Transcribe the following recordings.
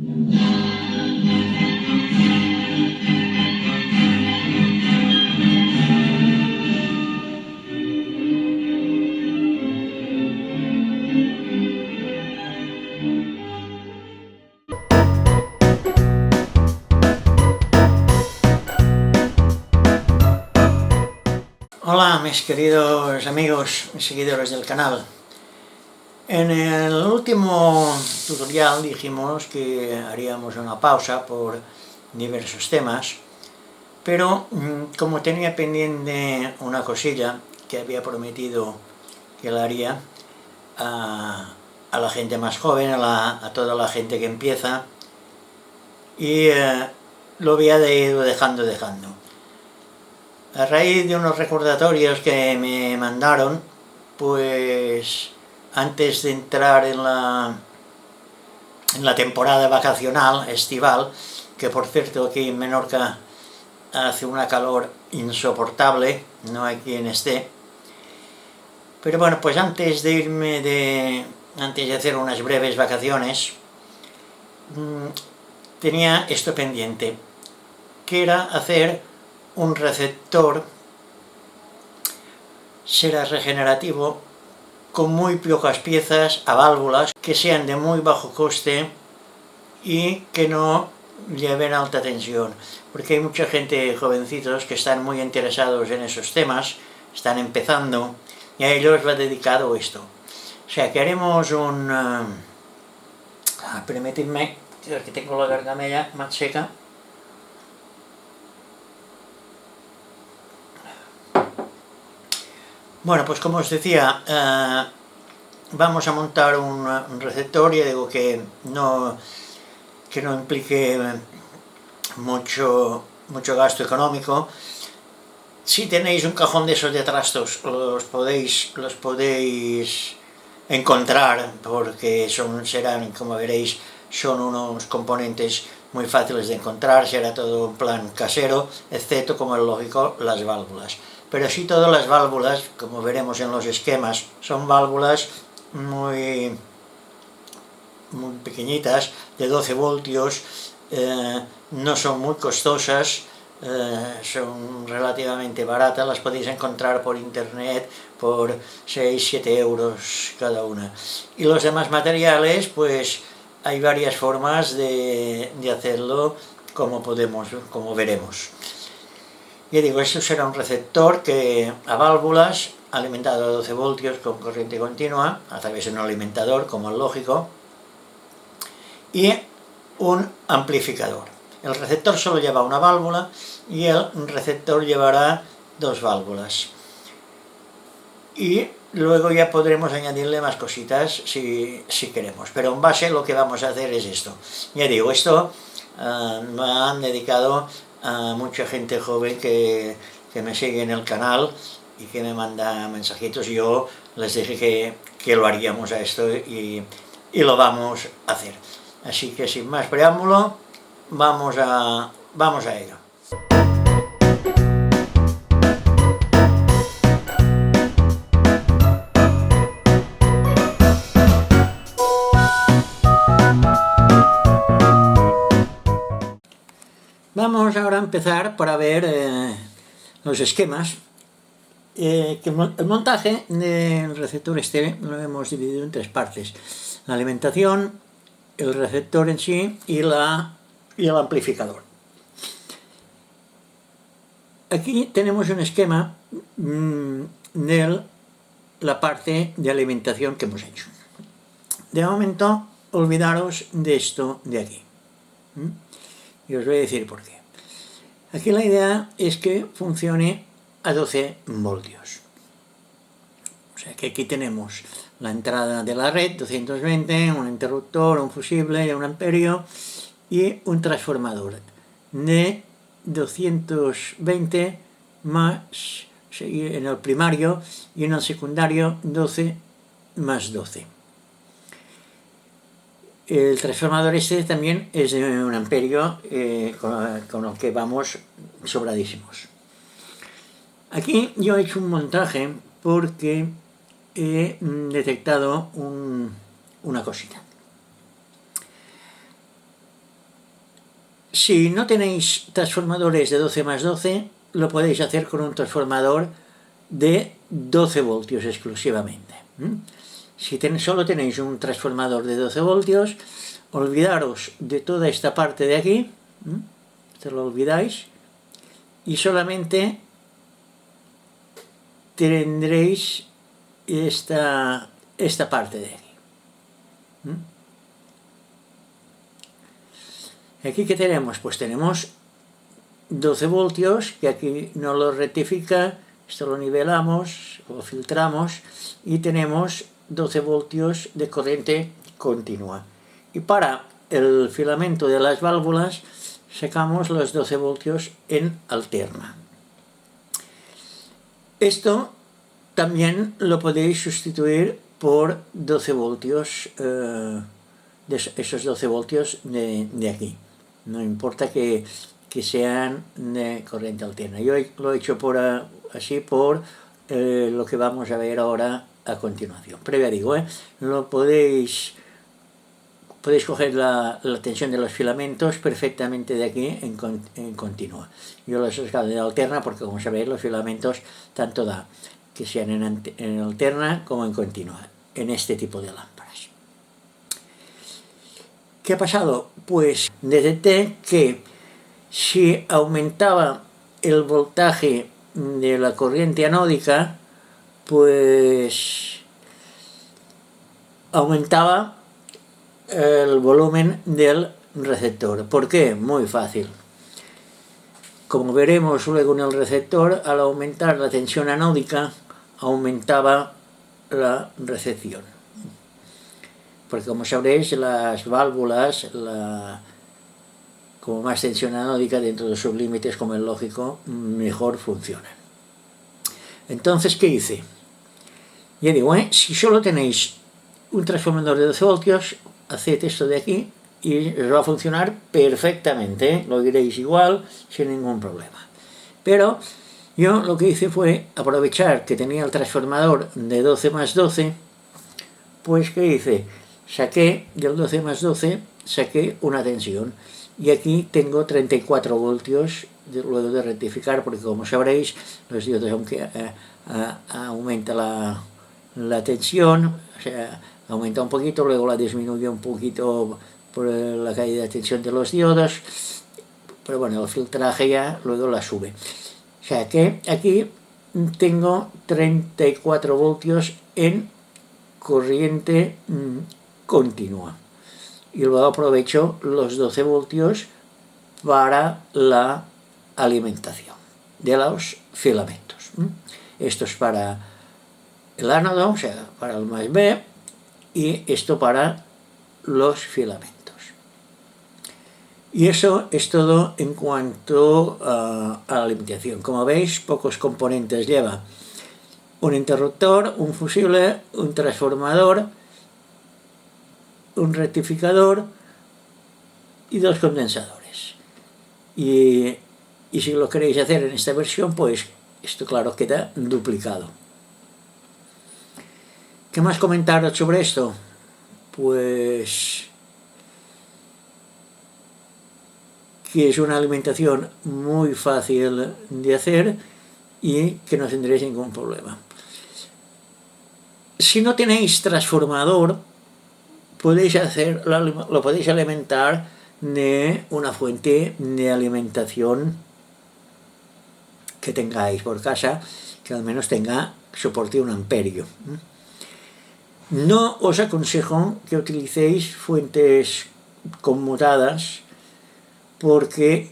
Hola mis queridos amigos y seguidores del canal. En el último tutorial dijimos que haríamos una pausa por diversos temas, pero como tenía pendiente una cosilla que había prometido que la haría a la gente más joven, a toda la gente que empieza, y lo había ido dejando. A raíz de unos recordatorios que me mandaron, pues antes de entrar en la temporada vacacional, estival, que por cierto aquí en Menorca hace una calor insoportable, no hay quien esté, pero bueno, pues antes de hacer unas breves vacaciones, tenía esto pendiente, que era hacer un receptor será regenerativo con muy pocas piezas a válvulas que sean de muy bajo coste y que no lleven alta tensión, porque hay mucha gente, jovencitos, que están muy interesados en esos temas, están empezando y a ellos va dedicado esto. O sea que haremos permitidme, que tengo la garganta más seca. Bueno, pues como os decía, vamos a montar un receptor, ya digo que no implique mucho gasto económico. Si tenéis un cajón de esos de trastos, los podéis encontrar, porque serán, como veréis, son unos componentes muy fáciles de encontrar, será todo en plan casero, excepto, como es lógico, las válvulas. Pero sí, todas las válvulas, como veremos en los esquemas, son válvulas muy pequeñitas, de 12 voltios, no son muy costosas, son relativamente baratas, las podéis encontrar por internet por 6-7 euros cada una. Y los demás materiales, pues hay varias formas de hacerlo, como veremos. Ya digo, esto será un receptor a válvulas, alimentado a 12 voltios con corriente continua, a través de un alimentador, como es lógico, y un amplificador. El receptor solo lleva una válvula y el receptor llevará dos válvulas. Y luego ya podremos añadirle más cositas si queremos, pero en base lo que vamos a hacer es esto. Ya digo, esto me han dedicado a mucha gente joven que me sigue en el canal y que me manda mensajitos. Yo les dije que lo haríamos a esto y lo vamos a hacer. Así que sin más preámbulo, vamos a ello. Vamos ahora a empezar para ver los esquemas. El montaje del receptor lo hemos dividido en tres partes: la alimentación, el receptor en sí y el amplificador. Aquí tenemos un esquema de la parte de alimentación que hemos hecho. De momento, olvidaros de esto de aquí. Y os voy a decir por qué. Aquí la idea es que funcione a 12 voltios. O sea que aquí tenemos la entrada de la red, 220, un interruptor, un fusible, un amperio y un transformador de 220 más en el primario y en el secundario 12 más 12. El transformador este también es de un amperio con el que vamos sobradísimos. Aquí yo he hecho un montaje porque he detectado una cosita. Si no tenéis transformadores de 12 más 12, lo podéis hacer con un transformador de 12 voltios exclusivamente. Si solo tenéis un transformador de 12 voltios, olvidaros de toda esta parte de aquí, te lo olvidáis, y solamente tendréis esta parte de aquí. ¿Aquí qué tenemos? Pues tenemos 12 voltios, que aquí no lo rectifica, esto lo nivelamos, lo filtramos, y tenemos 12 voltios de corriente continua. Y para el filamento de las válvulas sacamos los 12 voltios en alterna. Esto también lo podéis sustituir por 12 voltios, esos 12 voltios de aquí. No importa que sean de corriente alterna. Yo lo he hecho así por lo que vamos a ver ahora a continuación. Pero ya digo, lo podéis coger la tensión de los filamentos perfectamente de aquí en continua. Yo los he sacado en alterna porque, como sabéis, los filamentos tanto da que sean en alterna como en continua en este tipo de lámparas. ¿Qué ha pasado? Pues detecté que si aumentaba el voltaje de la corriente anódica, pues aumentaba el volumen del receptor. ¿Por qué? Muy fácil. Como veremos luego en el receptor, al aumentar la tensión anódica, aumentaba la recepción. Porque, como sabréis, las válvulas, como más tensión anódica dentro de sus límites, como es lógico, mejor funcionan. Entonces, ¿qué hice? Ya digo, si solo tenéis un transformador de 12 voltios, haced esto de aquí y os va a funcionar perfectamente, lo diréis igual, sin ningún problema. Pero yo lo que hice fue aprovechar que tenía el transformador de 12 más 12, pues ¿qué hice? Saqué del 12 más 12, saqué una tensión, y aquí tengo 34 voltios luego de rectificar, porque, como sabréis, los diodos, aunque aumenta la tensión, o sea, aumenta un poquito, luego la disminuye un poquito por la caída de tensión de los diodos, pero bueno, el filtraje ya luego la sube. O sea que aquí tengo 34 voltios en corriente continua, y luego aprovecho los 12 voltios para la alimentación de los filamentos. Esto es para el ánodo, o sea, para el más B, y esto para los filamentos. Y eso es todo en cuanto a la alimentación. Como veis, pocos componentes lleva: un interruptor, un fusible, un transformador, un rectificador y 2 condensadores. Y si lo queréis hacer en esta versión, pues esto, claro, queda duplicado. ¿Qué más comentaros sobre esto? Pues que es una alimentación muy fácil de hacer y que no tendréis ningún problema. Si no tenéis transformador, lo podéis alimentar de una fuente de alimentación que tengáis por casa, que al menos soporte 1 amperio. No os aconsejo que utilicéis fuentes conmutadas, porque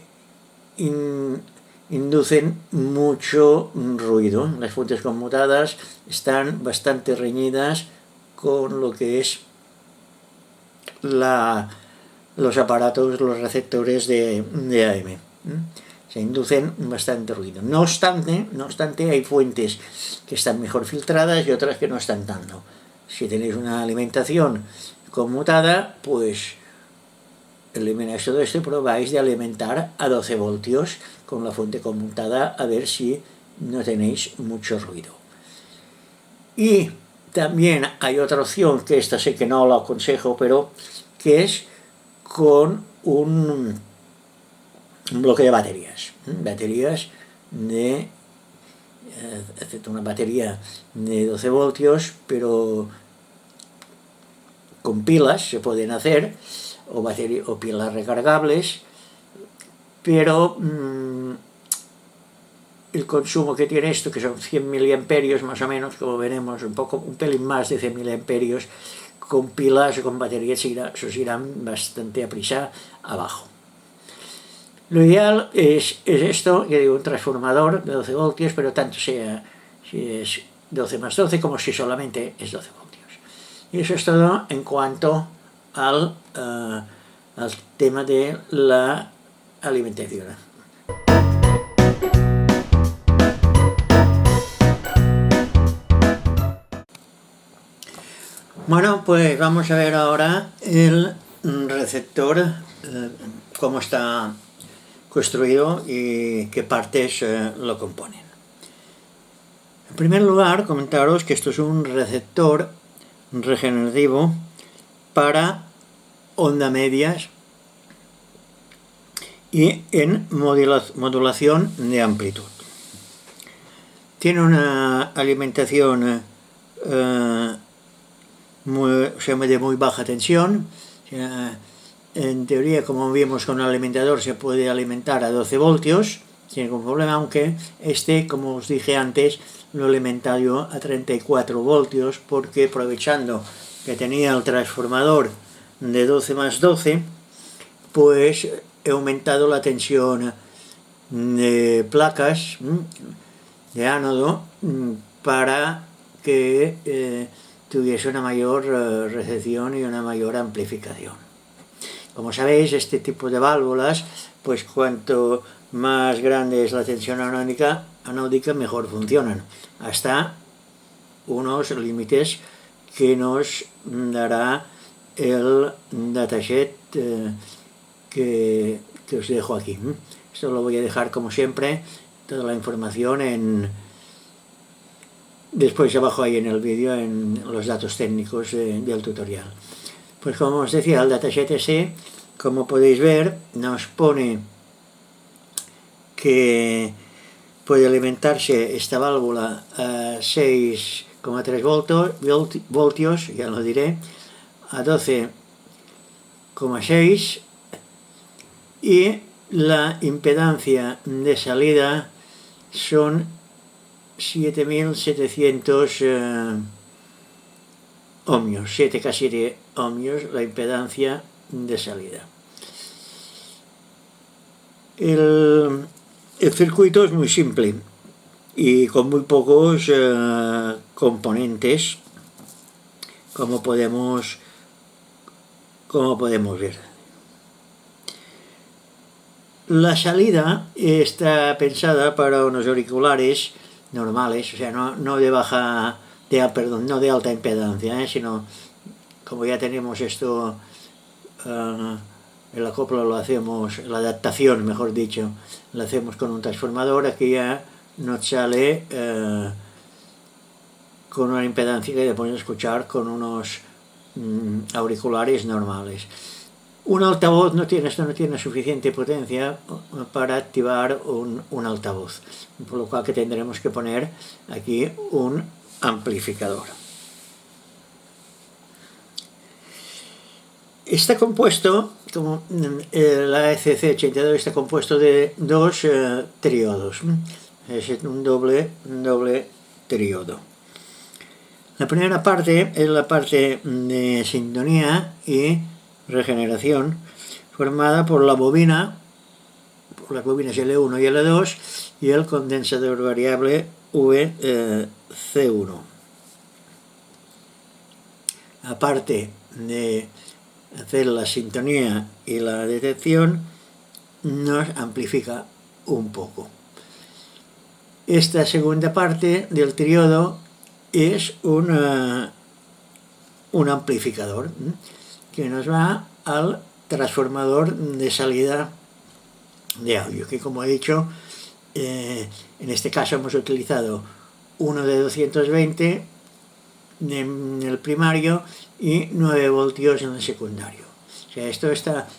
inducen mucho ruido. Las fuentes conmutadas están bastante reñidas con lo que es los aparatos, los receptores de AM. Se inducen bastante ruido. No obstante, hay fuentes que están mejor filtradas y otras que no están tanto. Si tenéis una alimentación conmutada, pues elimináis todo esto y probáis de alimentar a 12 voltios con la fuente conmutada, a ver si no tenéis mucho ruido. Y también hay otra opción, que esta sé que no la aconsejo, pero que es con un un bloque de baterías. Baterías de una batería de 12 voltios, pero con pilas se pueden hacer, o pilas recargables, pero el consumo que tiene esto, que son 100 miliamperios más o menos, como veremos, un pelín más de 100 miliamperios, con pilas o con baterías se irán bastante a prisa abajo. Lo ideal es esto, que digo, un transformador de 12 voltios, pero tanto sea si es 12 más 12 como si solamente es 12 voltios. Y eso es todo en cuanto al tema de la alimentación. Bueno, pues vamos a ver ahora el receptor, cómo está construido y qué partes lo componen. En primer lugar, comentaros que esto es un receptor regenerativo para onda medias y en modulación de amplitud. Tiene una alimentación de muy baja tensión. En teoría, como vimos con el alimentador, se puede alimentar a 12 voltios sin ningún problema, aunque como os dije antes, lo he alimentado a 34 voltios porque, aprovechando que tenía el transformador de 12 más 12, pues he aumentado la tensión de placas de ánodo para que tuviese una mayor recepción y una mayor amplificación. Como sabéis, este tipo de válvulas, pues cuanto más grande es la tensión anódica, mejor funcionan, hasta unos límites que nos dará el datasheet que os dejo aquí. Esto lo voy a dejar, como siempre, toda la información después abajo ahí en el vídeo, en los datos técnicos del tutorial. Pues como os decía, el datasheet ese, como podéis ver, nos pone que puede alimentarse esta válvula a 6,3 voltios, ya lo diré, a 12,6, y la impedancia de salida son 7700 ohmios, 7K7 ohmios la impedancia de salida. El circuito es muy simple y con muy pocos componentes, como podemos ver. La salida está pensada para unos auriculares normales, o sea, no de alta impedancia, sino, como ya tenemos esto, el acoplo lo hacemos, la adaptación, mejor dicho, la hacemos con un transformador. Aquí ya nos sale con una impedancia que podemos escuchar con unos auriculares normales. Un altavoz no tiene suficiente potencia para activar un altavoz, por lo cual que tendremos que poner aquí un amplificador. Está compuesto, como la ECC82, está compuesto de dos triodos. Es un doble triodo. La primera parte es la parte de sintonía y regeneración, formada por la bobina, por las bobinas L1 y L2 y el condensador variable VC1. Aparte de hacer la sintonía y la detección, nos amplifica un poco. Esta segunda parte del triodo es un amplificador que nos va al transformador de salida de audio, que, como he dicho, en este caso hemos utilizado uno de 220 en el primario y 9 voltios en el secundario. O sea,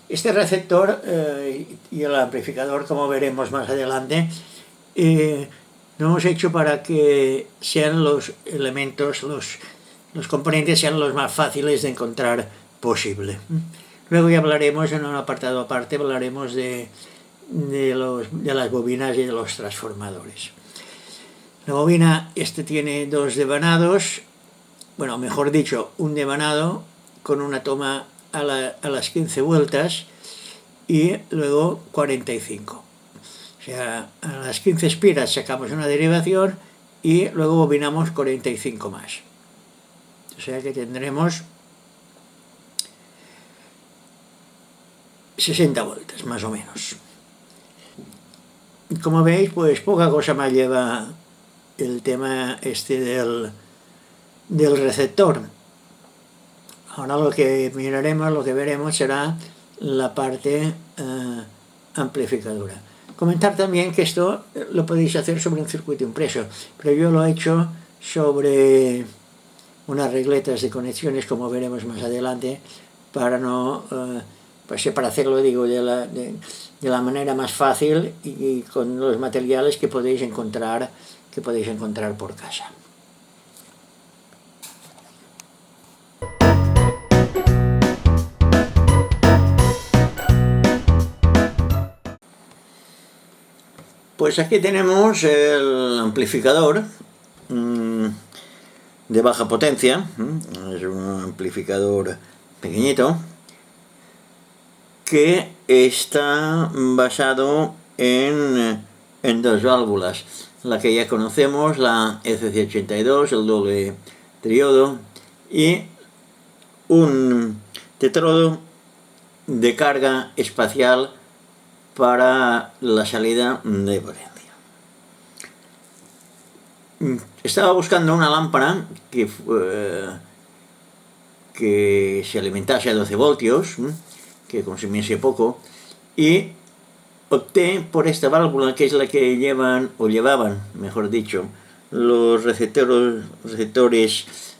este receptor y el amplificador, como veremos más adelante, lo hemos hecho para que sean los elementos, los componentes sean los más fáciles de encontrar posible. Luego ya hablaremos en un apartado aparte, hablaremos de las bobinas y de los transformadores. La bobina tiene dos devanados, bueno, mejor dicho, un devanado con una toma a las 15 vueltas y luego 45. O sea, a las 15 espiras sacamos una derivación y luego bobinamos 45 más. O sea que tendremos 60 vueltas, más o menos. Como veis, pues poca cosa más lleva el tema del receptor. Ahora lo que miraremos, lo que veremos será la parte amplificadora. Comentar también que esto lo podéis hacer sobre un circuito impreso, pero yo lo he hecho sobre unas regletas de conexiones, como veremos más adelante, para no para hacerlo, digo, de la manera más fácil y con los materiales que podéis encontrar por casa. Pues aquí tenemos el amplificador de baja potencia. Es un amplificador pequeñito que está basado en dos válvulas. La que ya conocemos, la ECC82, el doble triodo, y un tetrodo de carga espacial para la salida de potencia. Estaba buscando una lámpara que se alimentase a 12 voltios, que consumiese poco, y opté por esta válvula, que es la que llevaban, mejor dicho, los receptores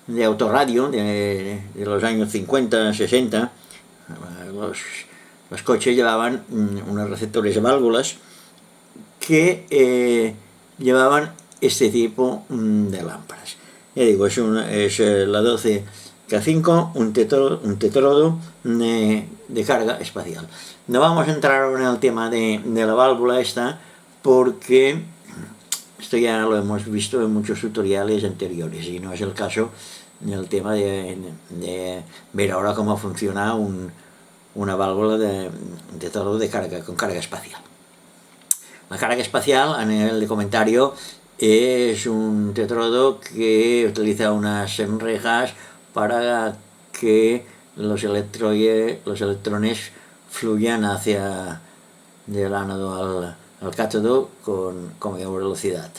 de autorradio de los años 50, 60. Los coches llevaban unos receptores de válvulas que llevaban este tipo de lámparas. Ya digo, es la 12K5, un tetrodo de carga espacial. No vamos a entrar ahora en el tema de la válvula esta, porque esto ya lo hemos visto en muchos tutoriales anteriores y no es el caso del tema de ver ahora cómo funciona una válvula de tetrodo de carga con carga espacial. La carga espacial, a nivel de comentario, es un tetrodo que utiliza unas enrejas para que los electrones fluyan hacia del ánodo al cátodo con mayor velocidad,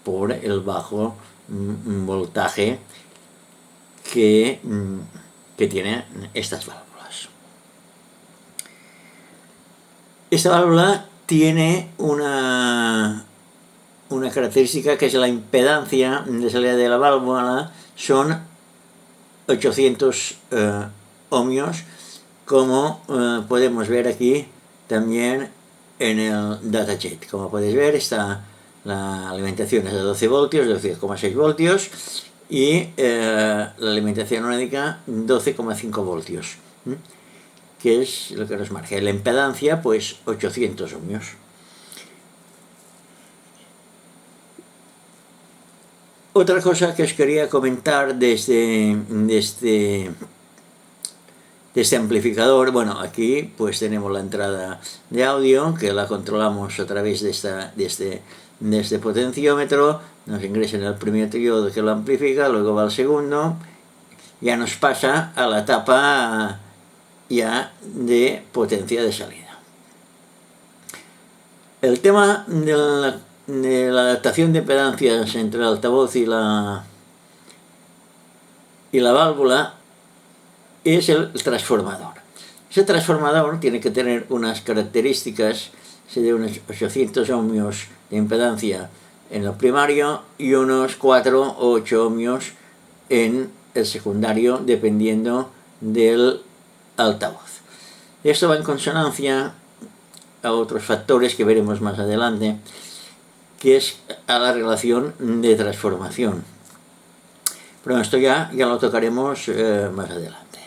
por el bajo voltaje que tienen estas válvulas. Esta válvula tiene una característica, que es la impedancia de salida de la válvula, son 800 ohmios, como podemos ver aquí también en el datasheet. Como podéis ver, la alimentación es de 12 voltios, 12,6 voltios, y la alimentación única 12,5 voltios, que es lo que nos marca. La impedancia, pues 800 ohmios. Otra cosa que os quería comentar de este amplificador, bueno, aquí pues tenemos la entrada de audio, que la controlamos a través de este potenciómetro. Nos ingresa en el primer triodo, que lo amplifica, luego va al segundo, ya nos pasa a la etapa ya de potencia de salida. El tema de la adaptación de impedancias entre el altavoz y la válvula es el transformador. Ese transformador tiene que tener unas características de unos 800 ohmios de impedancia en el primario y unos 4 o 8 ohmios en el secundario, dependiendo del altavoz. Esto va en consonancia a otros factores que veremos más adelante, que es a la relación de transformación. Pero esto ya lo tocaremos más adelante.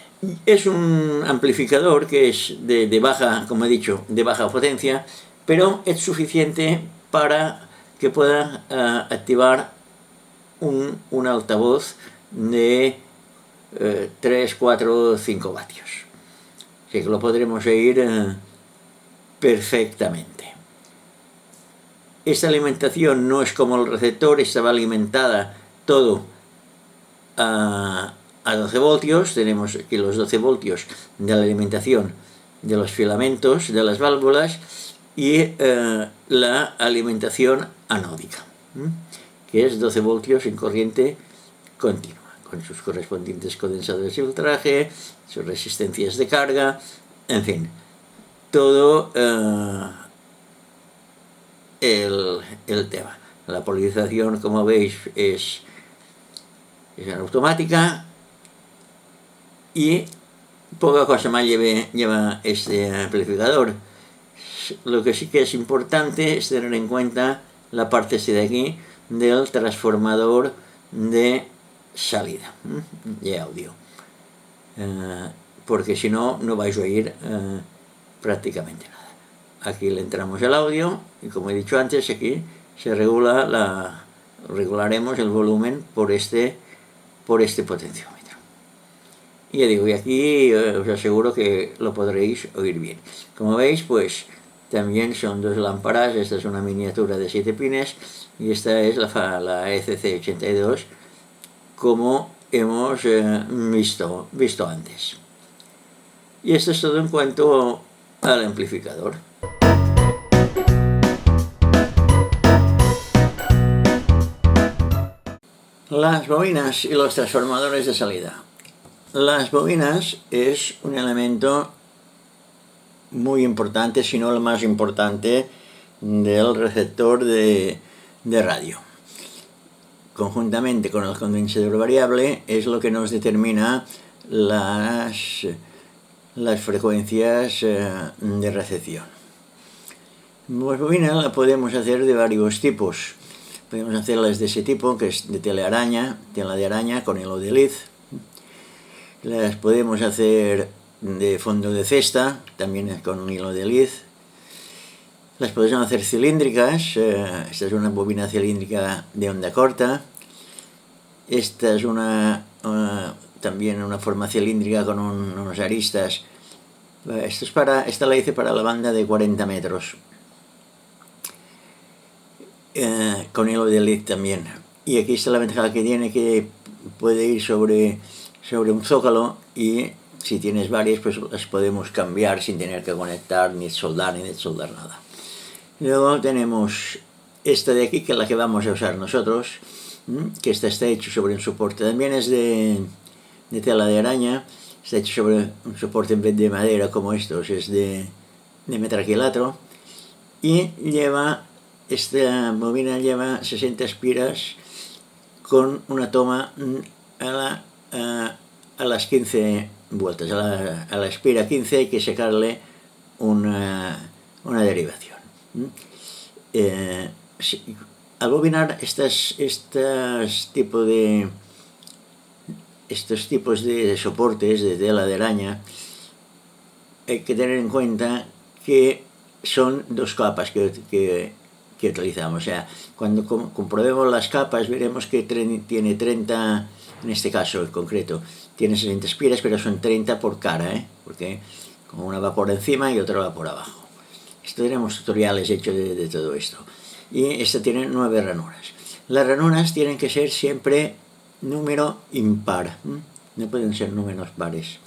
Es un amplificador que es de baja, como he dicho, de baja potencia, pero es suficiente para que pueda activar un altavoz de 3, 4, 5 vatios. Así que lo podremos oír perfectamente. Esta alimentación no es como el receptor, estaba alimentada todo a 12 voltios. Tenemos aquí los 12 voltios de la alimentación de los filamentos, de las válvulas, y la alimentación anódica, que es 12 voltios en corriente continua, con sus correspondientes condensadores de filtraje, sus resistencias de carga, en fin, todo el tema. La polarización, como veis, es automática, y poca cosa más lleva este amplificador. Lo que sí que es importante es tener en cuenta la parte de aquí del transformador de salida de audio, porque si no, no vais a oír prácticamente nada. Aquí le entramos el audio y, como he dicho antes, aquí se regularemos el volumen por este potenciómetro. Y ya digo, y aquí os aseguro que lo podréis oír bien. Como veis, pues también son 2 lámparas. Esta es una miniatura de 7 pines y esta es la ECC82, como hemos visto antes. Y esto es todo en cuanto al amplificador. Las bobinas y los transformadores de salida. Las bobinas es un elemento muy importante, si no el más importante, del receptor de radio. Conjuntamente con el condensador variable es lo que nos determina las frecuencias de recepción. Las bobinas la podemos hacer de varios tipos. Podemos hacerlas de ese tipo, que es de tela de araña con hilo de liz. Las podemos hacer de fondo de cesta, también con un hilo de liz. Las podemos hacer cilíndricas. Esta es una bobina cilíndrica de onda corta. Esta es también una forma cilíndrica con unas aristas. Esta la hice para la banda de 40 metros. Con hilo de liz también. Y aquí está la ventaja que tiene, que puede ir sobre un zócalo, y si tienes varias, pues las podemos cambiar sin tener que conectar ni soldar nada. Luego tenemos esta de aquí, que es la que vamos a usar nosotros, que está hecho sobre un soporte. También es de tela de araña. Está hecho sobre un soporte, en vez de madera como estos, es de metacrilato. Y esta bobina lleva 60 espiras con una toma a las 15 vueltas. A la espira 15 hay que sacarle una derivación. Al bobinar estos tipos de soportes de tela de araña, hay que tener en cuenta que son 2 capas que utilizamos. O sea, cuando comprobemos las capas, veremos que tiene 30, en este caso en concreto, tiene 60 espiras, pero son 30 por cara, porque como una va por encima y otra va por abajo. Tenemos tutoriales hechos de todo esto. Y esta tiene 9 ranuras. Las ranuras tienen que ser siempre número impar, no pueden ser números pares.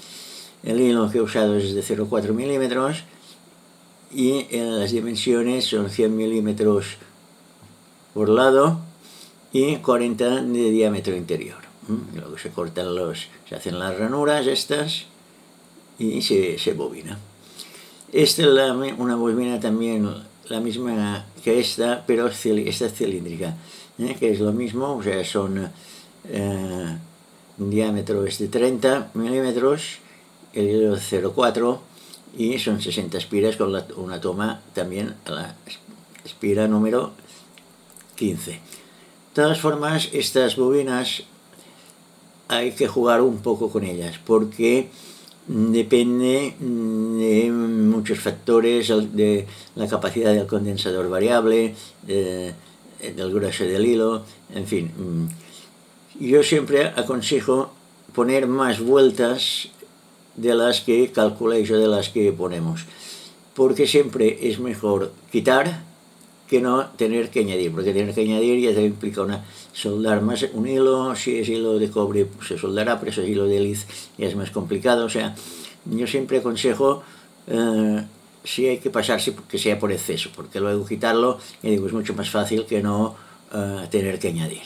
El hilo que he usado es de 0,4 milímetros y las dimensiones son 100 milímetros por lado y 40 de diámetro interior. Luego se se hacen las ranuras estas y se bobina. Esta es una bobina también, la misma que esta, pero esta es cilíndrica, que es lo mismo. O sea, son un diámetro de 30 milímetros el hilo 0,4 y son 60 espiras con una toma también a la espira número 15. De todas formas, estas bobinas hay que jugar un poco con ellas porque depende de muchos factores, de la capacidad del condensador variable, del grueso del hilo, en fin. Yo siempre aconsejo poner más vueltas de las que calculáis o de las que ponemos, porque siempre es mejor quitar que no tener que añadir, porque tener que añadir ya te implica soldar más un hilo. Si es hilo de cobre pues se soldará, pero si es hilo de hélice ya es más complicado. O sea, yo siempre aconsejo si hay que pasarse que sea por exceso, porque luego quitarlo es mucho más fácil que no tener que añadir.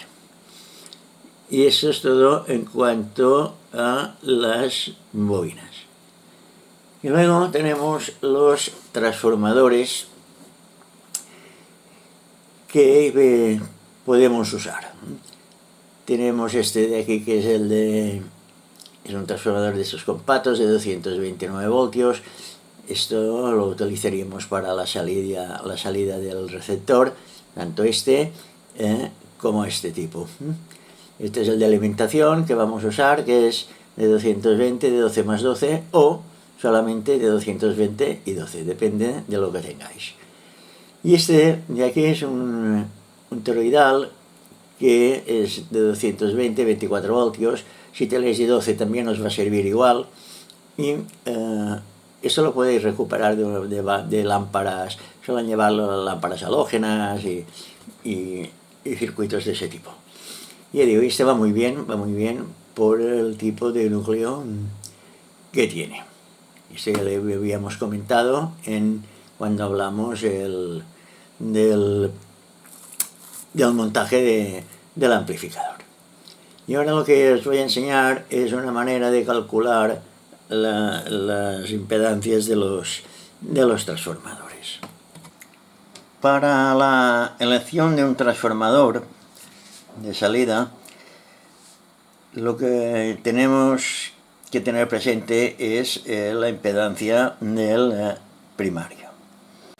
Y eso es todo en cuanto a las bobinas. Y luego tenemos los transformadores que podemos usar. Tenemos este de aquí, que es un transformador de estos compactos de 229 voltios. Esto lo utilizaríamos para la salida del receptor, tanto este como este tipo. Este es el de alimentación que vamos a usar, que es de 220, de 12 más 12 o solamente de 220 y 12, depende de lo que tengáis. Y este de aquí es un toroidal que es de 220, 24 voltios. Si tenéis de 12 también os va a servir igual. Y esto lo podéis recuperar de lámparas, suelen llevarlo lámparas halógenas y circuitos de ese tipo. Y digo, este va muy bien por el tipo de núcleo que tiene. Este ya le habíamos comentado cuando hablamos del montaje del amplificador. Y ahora lo que os voy a enseñar es una manera de calcular las impedancias de los transformadores. Para la elección de un transformador de salida, lo que tenemos que tener presente es la impedancia del primario.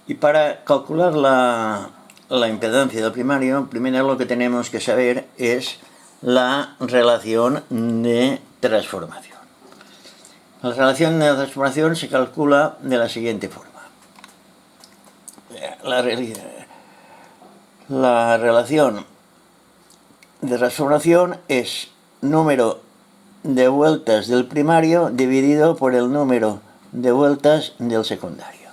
Y para calcular la impedancia del primario, primero lo que tenemos que saber es la relación de transformación. La relación de transformación se calcula de la siguiente forma. La relación de transformación es número de vueltas del primario dividido por el número de vueltas del secundario.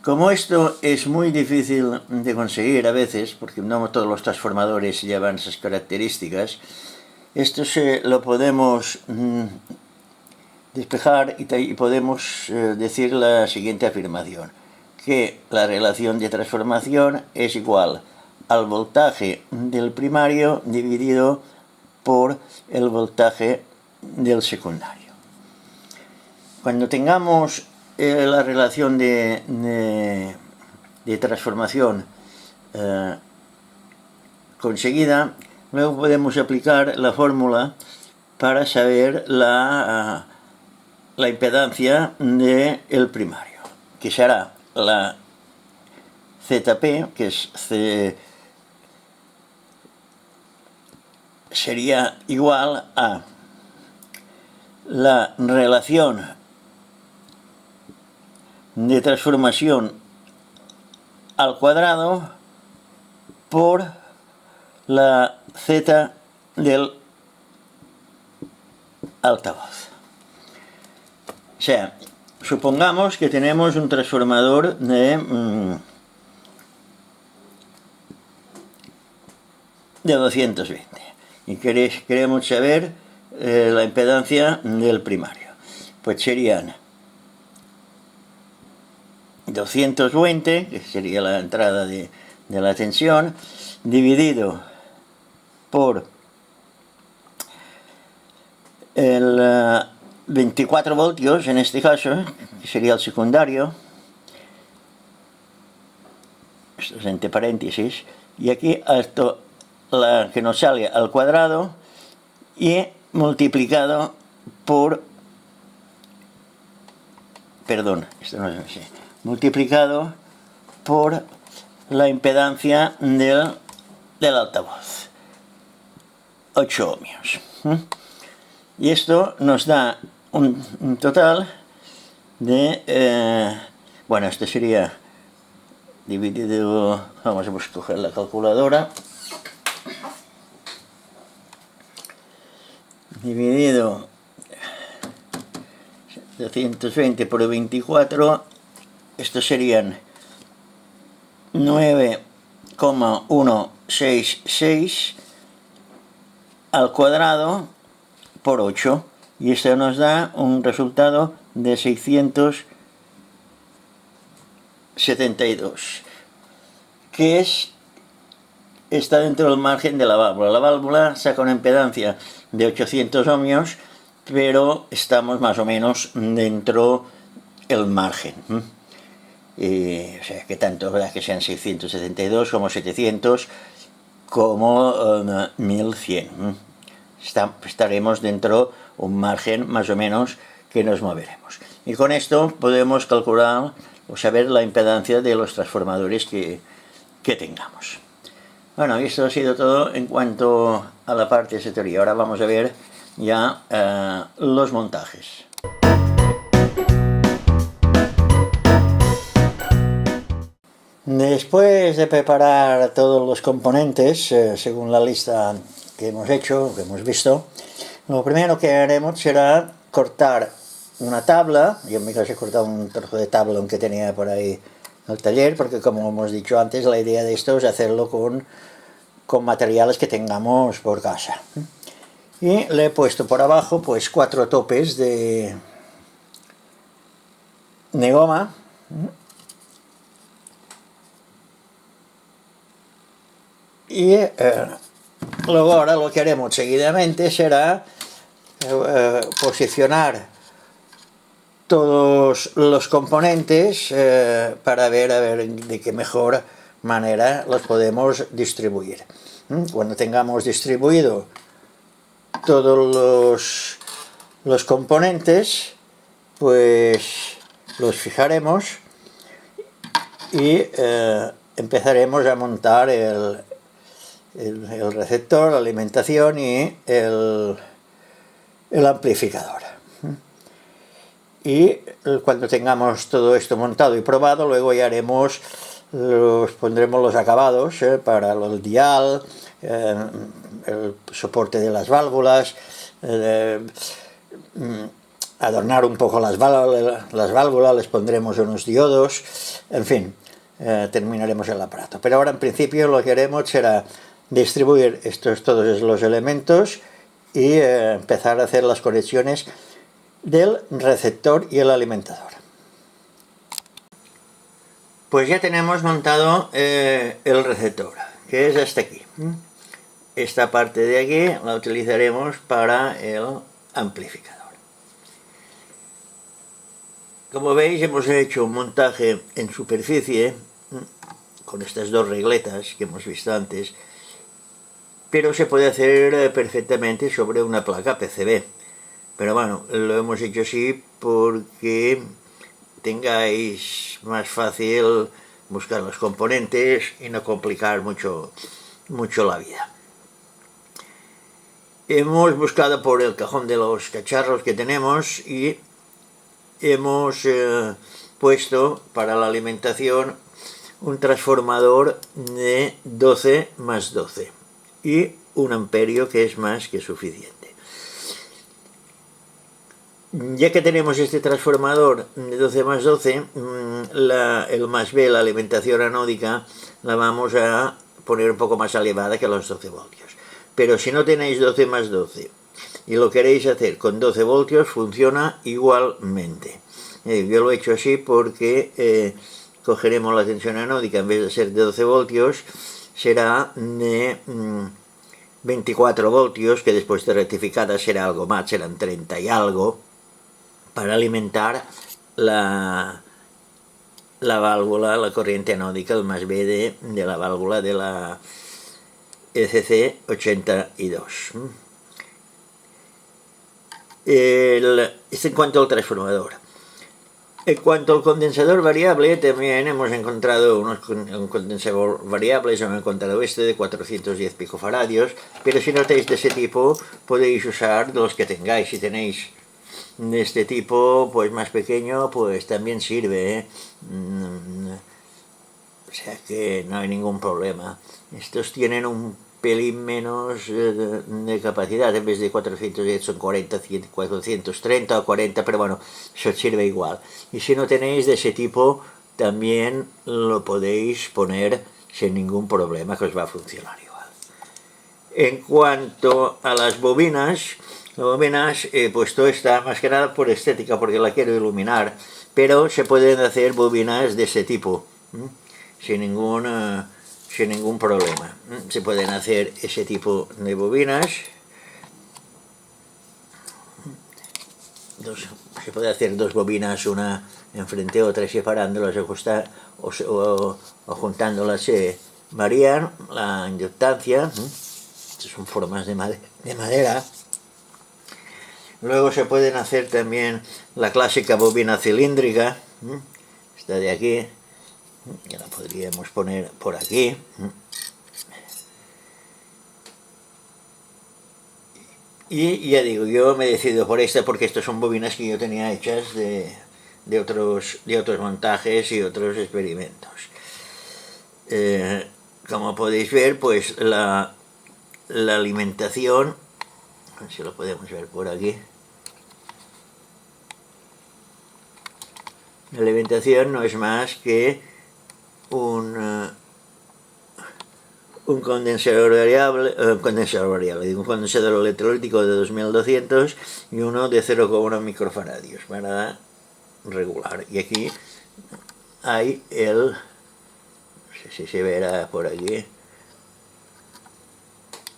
Como esto es muy difícil de conseguir a veces, porque no todos los transformadores llevan esas características, esto lo podemos despejar y podemos decir la siguiente afirmación, que la relación de transformación es igual al voltaje del primario dividido por el voltaje del secundario. Cuando tengamos la relación de transformación conseguida, luego podemos aplicar la fórmula para saber la impedancia del primario, que será la ZP, que sería igual a la relación de transformación al cuadrado por la Z del altavoz. O sea, supongamos que tenemos un transformador de 220 y queremos saber la impedancia del primario. Pues serían 220, que sería la entrada de la tensión, dividido por el 24 voltios, en este caso, que sería el secundario, esto es entre paréntesis, y aquí esto que nos sale al cuadrado y multiplicado por perdón, esto no es así, multiplicado por la impedancia del altavoz, 8 ohmios. Y esto nos da un total de, bueno, esto sería dividido, vamos a coger la calculadora, dividido 220 por 24, estos serían 9,166 al cuadrado por 8, y esto nos da un resultado de 672, que está dentro del margen de la válvula. La válvula saca una impedancia de 800 ohmios, pero estamos más o menos dentro del margen. O sea, que tanto que sean 672 como 700 como 1100. Estaremos dentro un margen más o menos que nos moveremos. Y con esto podemos calcular o saber la impedancia de los transformadores que tengamos. Bueno, esto ha sido todo en cuanto a la parte de teoría. Ahora vamos a ver ya los montajes. Después de preparar todos los componentes, según la lista que hemos hecho, que hemos visto, lo primero que haremos será cortar una tabla. Yo en mi caso he cortado un trozo de tablón que tenía por ahí en el taller, porque como hemos dicho antes, la idea de esto es hacerlo con materiales que tengamos por casa. Y le he puesto por abajo pues 4 topes de goma, y luego ahora lo que haremos seguidamente será posicionar todos los componentes para ver de qué mejor manera los podemos distribuir. Cuando tengamos distribuido todos los componentes, pues los fijaremos y empezaremos a montar el receptor, la alimentación y el amplificador. Y cuando tengamos todo esto montado y probado, luego ya pondremos los acabados para el dial, el soporte de las válvulas, adornar un poco las válvulas, les pondremos unos diodos, en fin, terminaremos el aparato. Pero ahora en principio lo que haremos será distribuir todos los elementos y empezar a hacer las conexiones del receptor y el alimentador. Pues ya tenemos montado el receptor, que es hasta aquí. Esta parte de aquí la utilizaremos para el amplificador. Como veis, hemos hecho un montaje en superficie con estas dos regletas que hemos visto antes, pero se puede hacer perfectamente sobre una placa PCB. Pero bueno, lo hemos hecho así porque tengáis más fácil buscar los componentes y no complicar mucho la vida. Hemos buscado por el cajón de los cacharros que tenemos y hemos puesto para la alimentación un transformador de 12 más 12 y 1 amperio, que es más que suficiente. Ya que tenemos este transformador de 12 más 12, el más B, la alimentación anódica, la vamos a poner un poco más elevada que los 12 voltios. Pero si no tenéis 12 más 12 y lo queréis hacer con 12 voltios, funciona igualmente. Yo lo he hecho así porque cogeremos la tensión anódica, en vez de ser de 12 voltios, será de 24 voltios, que después de rectificada será algo más, serán 30 y algo, para alimentar la válvula, la corriente anódica, el más B de la válvula de la ECC82. Esto en cuanto al transformador. En cuanto al condensador variable, también hemos encontrado un condensador variable, hemos encontrado este de 410 picofaradios, pero si no tenéis de ese tipo, podéis usar los que tengáis. Si tenéis de este tipo, pues más pequeño, pues también sirve, ¿eh? O sea que no hay ningún problema. Estos tienen un pelín menos de capacidad, en vez de 410 son 40, 430 o 40, pero bueno, eso sirve igual. Y si no tenéis de ese tipo, también lo podéis poner sin ningún problema, que os va a funcionar igual. En cuanto a las bobinas, pues todo está más que nada por estética, porque la quiero iluminar, pero se pueden hacer bobinas de ese tipo, sin ningún problema. Se pueden hacer ese tipo de bobinas. Se puede hacer dos bobinas, una enfrente a otra, separándolas o juntándolas, se varían la inductancia. Estas son formas de madera. Luego se pueden hacer también la clásica bobina cilíndrica, esta de aquí, que la podríamos poner por aquí. Y ya digo, yo me he decidido por esta porque estas son bobinas que yo tenía hechas de otros montajes y otros experimentos. Como podéis ver, pues la alimentación, a ver si lo podemos ver por aquí. La alimentación no es más que un condensador variable, un condensador electrolítico de 2200 y uno de 0,1 microfaradios para regular. Y aquí hay no sé si se verá por aquí,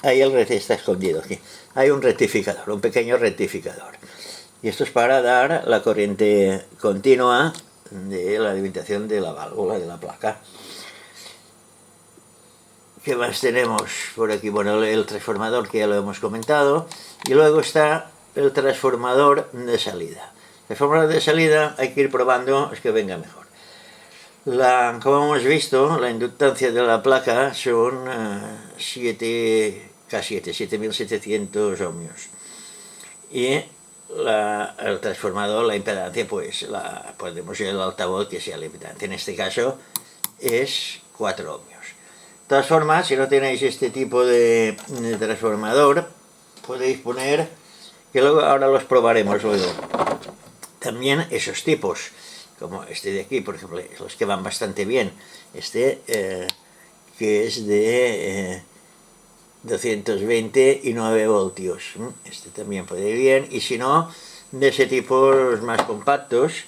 está escondido aquí, hay un rectificador, un pequeño rectificador. Y esto es para dar la corriente continua de la alimentación de la válvula de la placa. ¿Qué más tenemos por aquí? Bueno, el transformador, que ya lo hemos comentado, y luego está el transformador de salida. El transformador de salida hay que ir probando, es que venga mejor. Como hemos visto, la inductancia de la placa son 7.700 ohmios. Y el transformador, la impedancia, pues podemos ir al altavoz que sea la impedancia. En este caso es 4 ohmios. De todas formas, si no tenéis este tipo de transformador, podéis poner, que luego ahora los probaremos luego, también esos tipos, como este de aquí, por ejemplo, los que van bastante bien. Este que es de 220 y 9 voltios. Este también puede ir bien. Y si no, de ese tipo, los más compactos,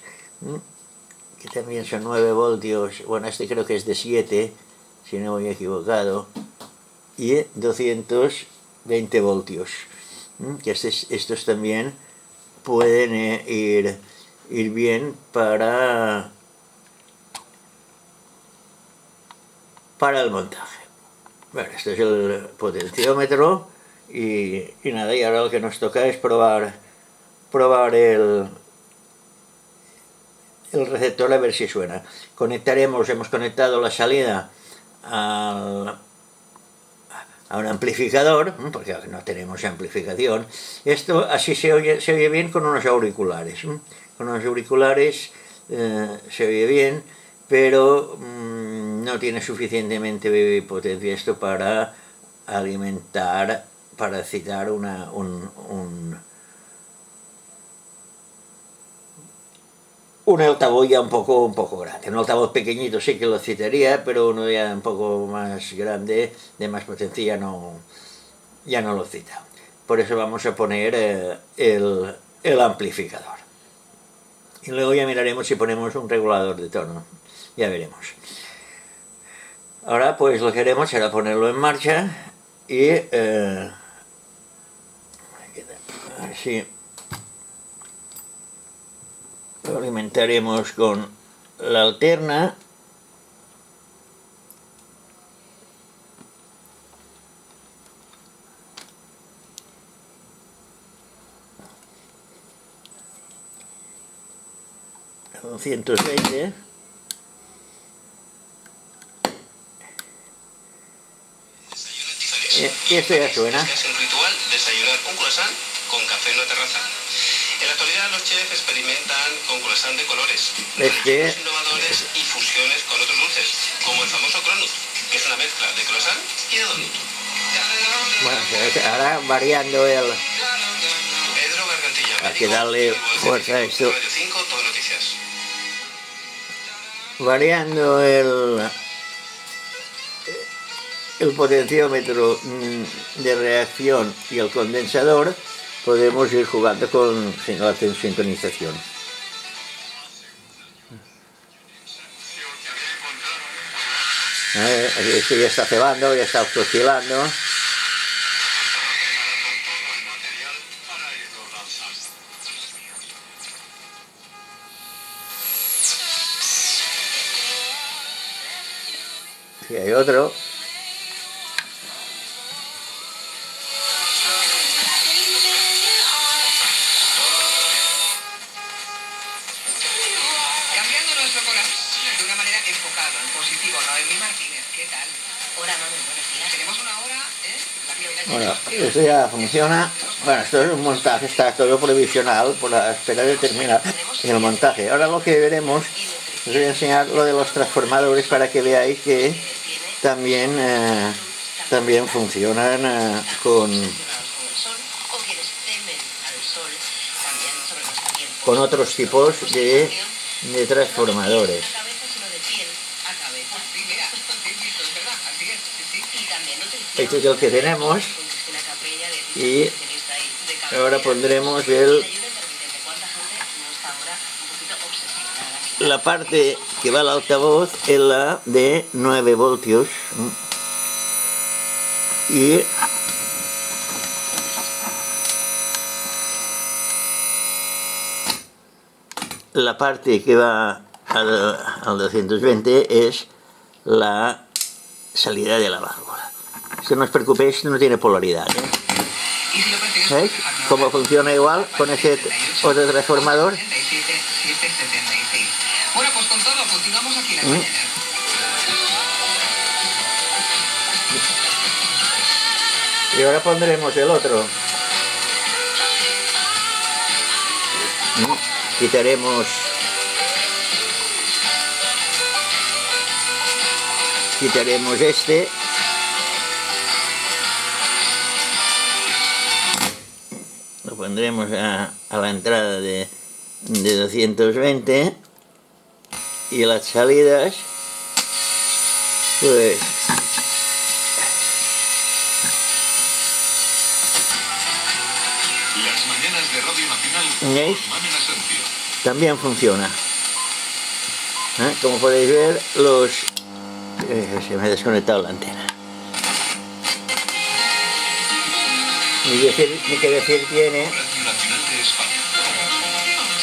que también son 9 voltios. Bueno, este creo que es de 7, si no voy equivocado. Y 220 voltios. Que estos también pueden ir bien para el montaje. Bueno, este es el potenciómetro y nada, y ahora lo que nos toca es probar el receptor a ver si suena. Hemos conectado la salida a un amplificador, porque no tenemos amplificación. Esto así se oye bien con unos auriculares. Con unos auriculares se oye bien, pero no tiene suficientemente potencia esto para alimentar, para citar un altavoz ya un poco grande. Un altavoz pequeñito sí que lo citaría, pero uno ya un poco más grande, de más potencia, ya no lo cita. Por eso vamos a poner el amplificador. Y luego ya miraremos si ponemos un regulador de tono. Ya veremos. Ahora pues lo que haremos será ponerlo en marcha y a ver si lo alimentaremos con la alterna. 220. Y esto ya suena. Es un ritual desayunar un croissant con café en la terraza. En la actualidad los chefs experimentan con croissant de colores, innovadores y fusiones con otros dulces, como el famoso cronut, que es una mezcla de croissant y de donut. Bueno, ahora variando el... Pedro Gargantilla, Hay que darle fuerza a esto. Radio 5, Todo Noticias. Variando el potenciómetro de reacción y el condensador, podemos ir jugando con la sincronización. Esto ya está cebando, ya está oscilando. Y hay otro. Cambiando nuestro corazón de una manera enfocada, en positivo. Noemí Martínez, ¿qué tal? Hola, Manuel, buenos días. Tenemos una hora, La actividad Bueno, esto ya funciona. Bueno, esto es un montaje, está todo provisional por la espera de terminar el montaje. Ahora lo que veremos, os voy a enseñar lo de los transformadores para que veáis que también funcionan con otros tipos de transformadores. Este es el que tenemos y ahora pondremos la parte que va al altavoz es la de 9 voltios y la parte que va al 220 es la salida de la válvula. Si no os preocupéis, no tiene polaridad, ¿eh? ¿Veis cómo funciona igual con ese otro transformador? Bueno, pues con todo, continuamos aquí en la mañana. Y ahora pondremos el otro. Quitaremos este. Lo pondremos a la entrada de 220 y las salidas, pues Las mañanas de Radio Nacional ¿veis? con Manuel Asencio. También funciona. Como podéis ver, se me ha desconectado la antena. Ni que decir tiene. Radio Nacional de España.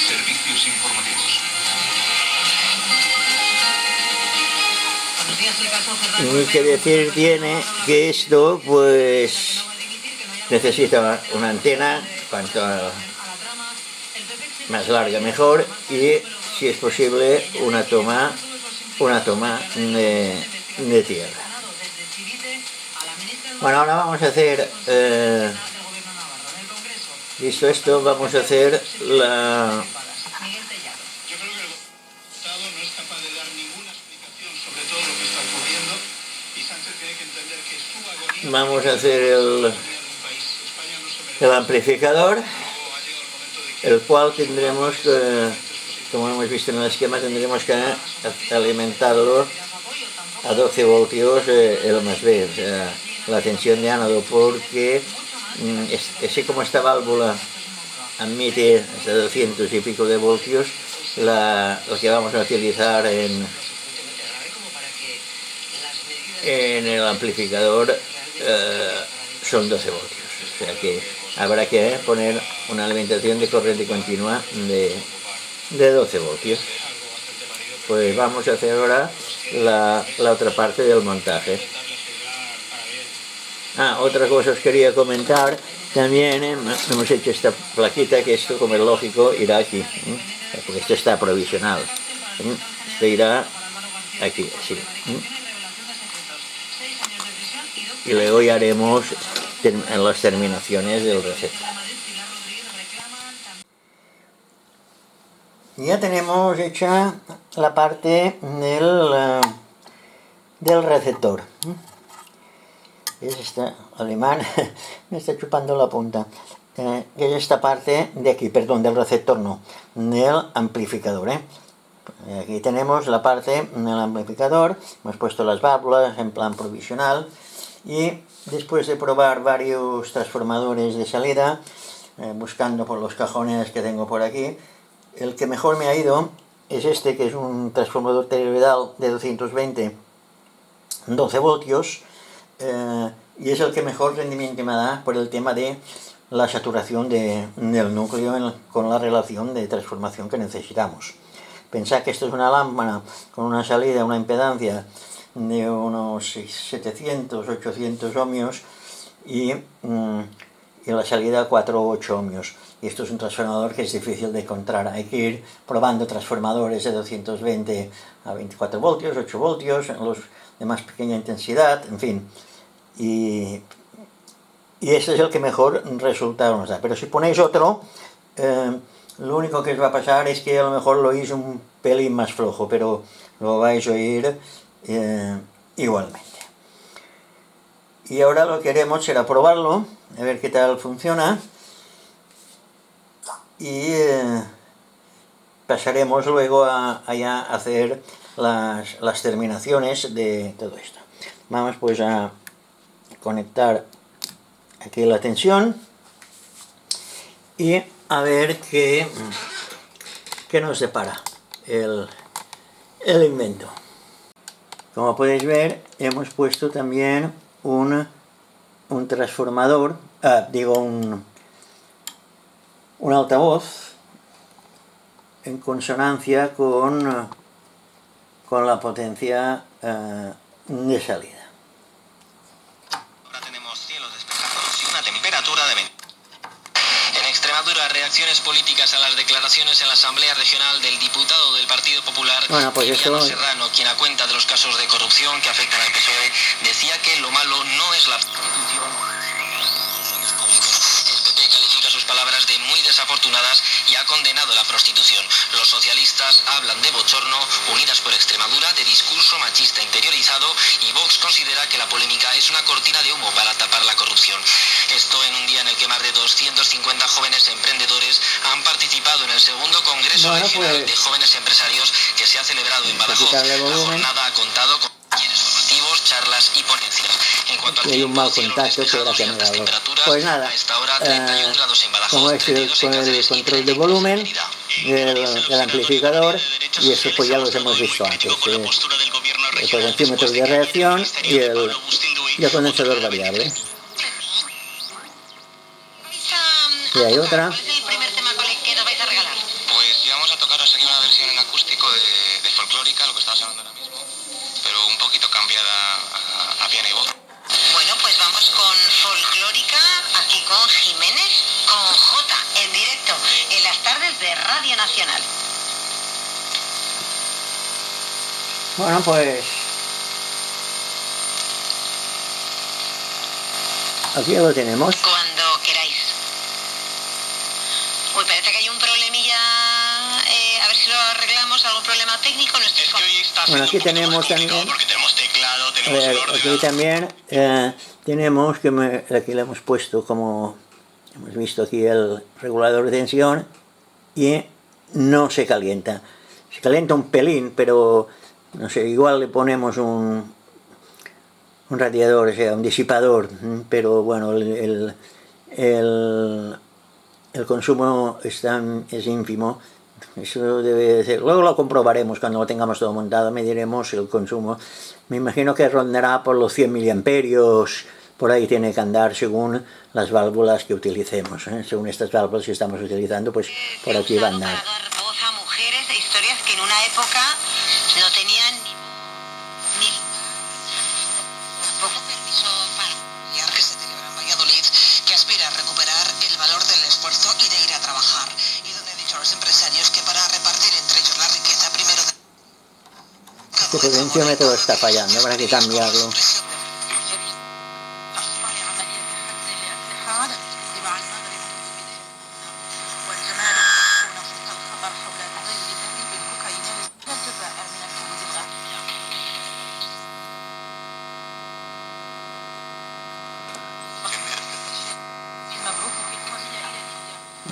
Servicios informativos. Buenos días, soy Caso Ferrando. Ni que decir tiene que esto, pues, necesita una antena, cuanto más larga mejor, y si es posible una toma de tierra. Bueno, ahora vamos a hacer, visto esto, vamos a hacer la... Yo creo que el Estado no es capaz de dar ninguna explicación sobre todo lo que está ocurriendo y Sánchez tiene que entender que su agonía Vamos a hacer de un país. España no se merece. el amplificador, Ha llegado el momento de que el cual tendremos, como hemos visto en el esquema, tendremos que alimentarlo a 12 voltios el más B, o sea, la tensión de ánodo, porque así como esta válvula admite hasta 200 y pico de voltios, lo que vamos a utilizar en el amplificador son 12 voltios, o sea que habrá que poner una alimentación de corriente continua de 12 voltios. Pues vamos a hacer ahora la otra parte del montaje. Otra cosa os quería comentar, también hemos hecho esta plaquita, que esto, como es lógico, irá aquí, porque esto está provisional. se irá aquí, sí. Y luego ya haremos en las terminaciones del receptor. Ya tenemos hecha la parte del receptor. Es esta, alemán, me está chupando la punta. Es esta parte de aquí, perdón, del receptor no, del amplificador. Aquí tenemos la parte del amplificador, hemos puesto las válvulas en plan provisional y después de probar varios transformadores de salida, buscando por los cajones que tengo por aquí, el que mejor me ha ido es este, que es un transformador toroidal de 220 12 voltios, y es el que mejor rendimiento me da por el tema de la saturación del núcleo con la relación de transformación que necesitamos. Pensad que esto es una lámpara con una salida, una impedancia de unos 700, 800 ohmios y la salida 4 o 8 ohmios. Y esto es un transformador que es difícil de encontrar. Hay que ir probando transformadores de 220 a 24 voltios, 8 voltios, los de más pequeña intensidad, en fin. Y este es el que mejor resultado nos da. Pero si ponéis otro, lo único que os va a pasar es que a lo mejor lo oís un pelín más flojo, pero lo vais a oír igualmente. Y ahora lo que haremos será probarlo, a ver qué tal funciona. Y pasaremos luego a hacer las terminaciones de todo esto. Vamos pues a conectar aquí la tensión y a ver qué nos depara el invento. Como podéis ver, hemos puesto también un transformador, un altavoz en consonancia con la potencia de salida. Ahora tenemos cielos despejados y una temperatura de 20. En Extremadura, reacciones políticas a las declaraciones en la Asamblea Regional del diputado del Partido Popular, Emiliano Serrano, quien a cuenta de los casos de corrupción que afectan al PSOE, decía que lo malo no es la abstención. Palabras de muy desafortunadas y ha condenado la prostitución. Los socialistas hablan de bochorno, Unidas por Extremadura de discurso machista interiorizado y Vox considera que la polémica es una cortina de humo para tapar la corrupción. Esto en un día en el que más de 250 jóvenes emprendedores han participado en el segundo Congreso Regional de Jóvenes Empresarios que se ha celebrado en Badajoz. La jornada ha contado con talleres formativos, charlas y ponencias. En cuanto al hay un mal contacto que era que me daba. Pues nada, como es con el control de volumen del amplificador, y eso pues ya los hemos visto antes, el potenciómetro de reacción y el condensador variable. Y hay otra. Pues íbamos a tocaros aquí una versión en acústico de Folclórica, lo que estabas hablando ahora mismo, pero un poquito cambiada a piano y voz. Bueno, pues vamos con Folclórica, aquí con Jiménez, con J, en directo, en las tardes de Radio Nacional. Bueno, pues aquí lo tenemos. Cuando queráis. Uy, parece que hay un problemilla, a ver si lo arreglamos, algún problema técnico. No estoy bueno, aquí tenemos también, porque tenemos teclado, tenemos aquí también tenemos aquí le hemos puesto, como hemos visto aquí, el regulador de tensión y no se calienta. Se calienta un pelín, pero no sé, igual le ponemos un radiador, o sea, un disipador, pero bueno, el consumo es ínfimo. Eso debe de ser. Luego lo comprobaremos cuando lo tengamos todo montado, mediremos el consumo. Me imagino que rondará por los 100 miliamperios, por ahí tiene que andar según las válvulas que utilicemos, según estas válvulas que estamos utilizando, pues por aquí va a andar. Para dar voz a mujeres de historias que en una época no tenían ni poco permiso para que se celebra en Valladolid, que aspira a recuperar el valor del esfuerzo y de ir a trabajar, y donde ha dicho a los empresarios que para repartir entre ellos la riqueza primero potenciómetro está fallando, habrá que cambiarlo.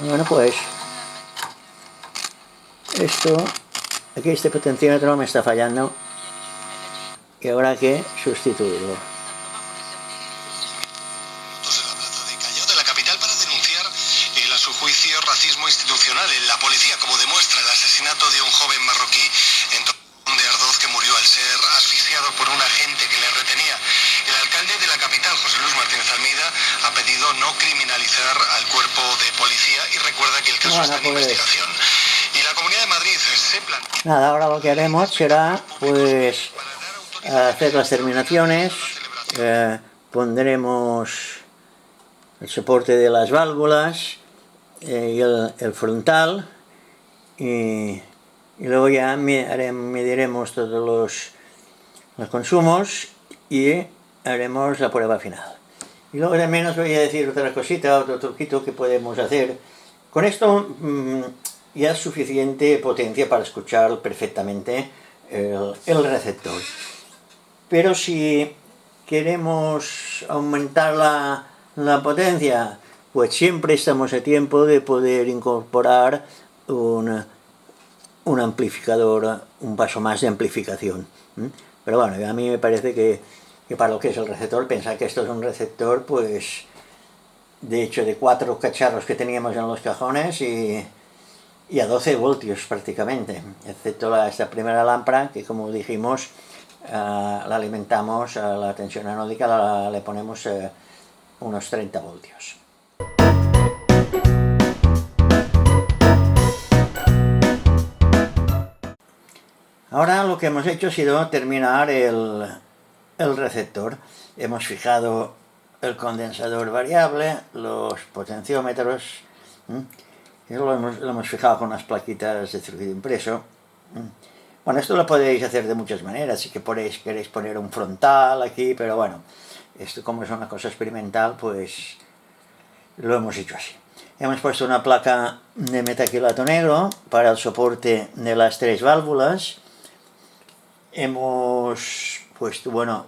Bueno, pues aquí este potenciómetro me está fallando y habrá que sustituirlo. De la plaza de Callao de la capital para denunciar a su juicio racismo institucional en la policía, como demuestra el asesinato de un joven marroquí en Torrejón de Ardoz que murió al ser asfixiado por un agente que le retenía. El alcalde de la capital, José Luis Martínez Almeida, ha pedido no criminalizar al cuerpo de policía y recuerda que el caso está en investigación. Y la Comunidad de Madrid se plantea... Nada, ahora lo que haremos será pues hacer las terminaciones, pondremos el soporte de las válvulas y el frontal y luego ya mediremos todos los consumos y haremos la prueba final. Y luego también os voy a decir otra cosita, otro truquito que podemos hacer. Con esto ya es suficiente potencia para escuchar perfectamente el receptor. Pero si queremos aumentar la potencia, pues siempre estamos a tiempo de poder incorporar un amplificador, un paso más de amplificación. Pero bueno, a mí me parece que para lo que es el receptor, pensar que esto es un receptor, pues, de hecho, de 4 cacharros que teníamos en los cajones y a 12 voltios prácticamente, excepto esta primera lámpara que, como dijimos, la alimentamos a la tensión anódica, le ponemos unos 30 voltios. Ahora lo que hemos hecho ha sido terminar el receptor. Hemos fijado el condensador variable, los potenciómetros, y lo hemos fijado con unas plaquitas de circuito impreso. Bueno, esto lo podéis hacer de muchas maneras, si que queréis poner un frontal aquí, pero bueno, esto como es una cosa experimental, pues lo hemos hecho así. Hemos puesto una placa de metacrilato negro para el soporte de las 3 válvulas. Hemos puesto, bueno,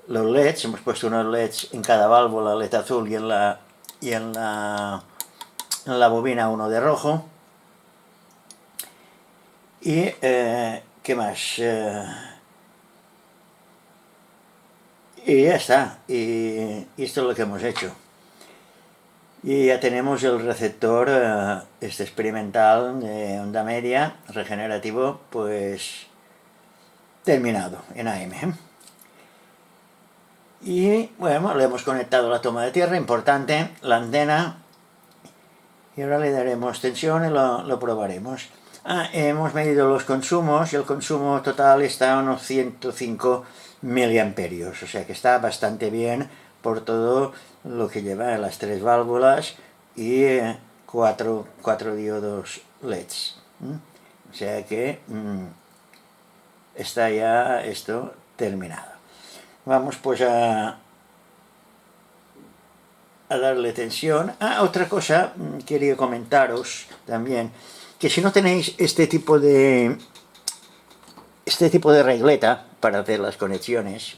los LEDs, hemos puesto unos LEDs en cada válvula, LED azul y en la bobina uno de rojo. Y, ¿qué más? Y ya está, y esto es lo que hemos hecho. Y ya tenemos el receptor experimental de onda media, regenerativo, pues terminado en AM. Y bueno, le hemos conectado la toma de tierra, importante, la antena, y ahora le daremos tensión y lo probaremos. Hemos medido los consumos y el consumo total está a unos 105 miliamperios, o sea que está bastante bien por todo lo que lleva las 3 válvulas y 4 diodos LEDs. O sea que está ya esto terminado. Vamos pues a darle tensión. Otra cosa quería comentaros también, que si no tenéis este tipo de regleta para hacer las conexiones,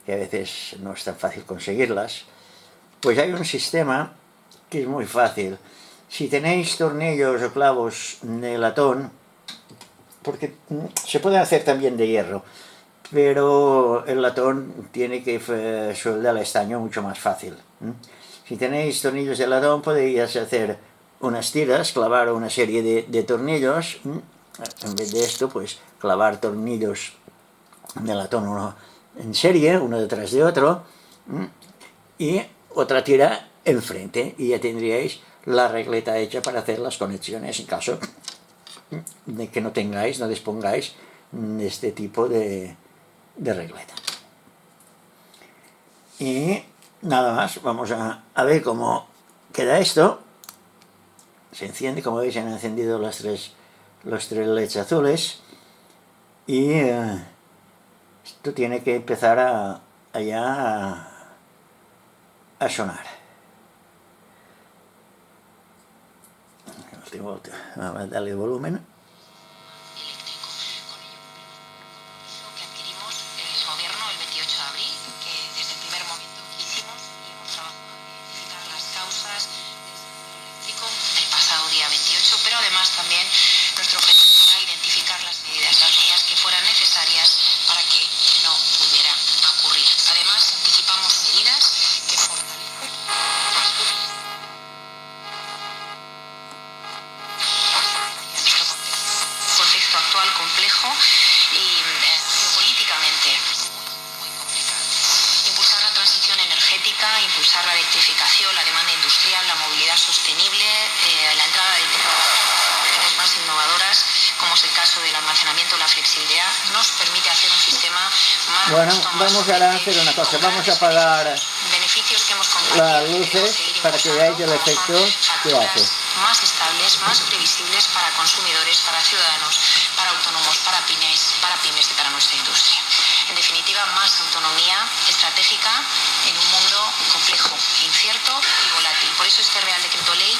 que a veces no es tan fácil conseguirlas, pues hay un sistema que es muy fácil. Si tenéis tornillos o clavos de latón, porque se puede hacer también de hierro, pero el latón tiene que soldar el estaño mucho más fácil. Si tenéis tornillos de latón, podéis hacer unas tiras, clavar una serie de tornillos, en vez de esto, pues clavar tornillos de latón uno en serie, uno detrás de otro, y otra tira enfrente, y ya tendríais la regleta hecha para hacer las conexiones en caso de que no dispongáis de este tipo de regleta. Y nada más, vamos a ver cómo queda esto. Se enciende, como veis, han encendido los tres LEDs azules. y esto tiene que empezar a sonar. Vamos a darle volumen. Impulsar la electrificación, la demanda industrial, la movilidad sostenible, la entrada de tecnologías más innovadoras, como es el caso del almacenamiento, la flexibilidad, nos permite hacer un sistema más bueno, justo, más vamos ahora a hacer una cosa, vamos a apagar beneficios que hemos las luces para que veáis el efecto que hace. Más estables, más previsibles para consumidores, para ciudadanos, para autónomos, para pymes y para nuestra industria. En definitiva, más autonomía estratégica en un mundo complejo, incierto y volátil. Por eso este Real Decreto Ley,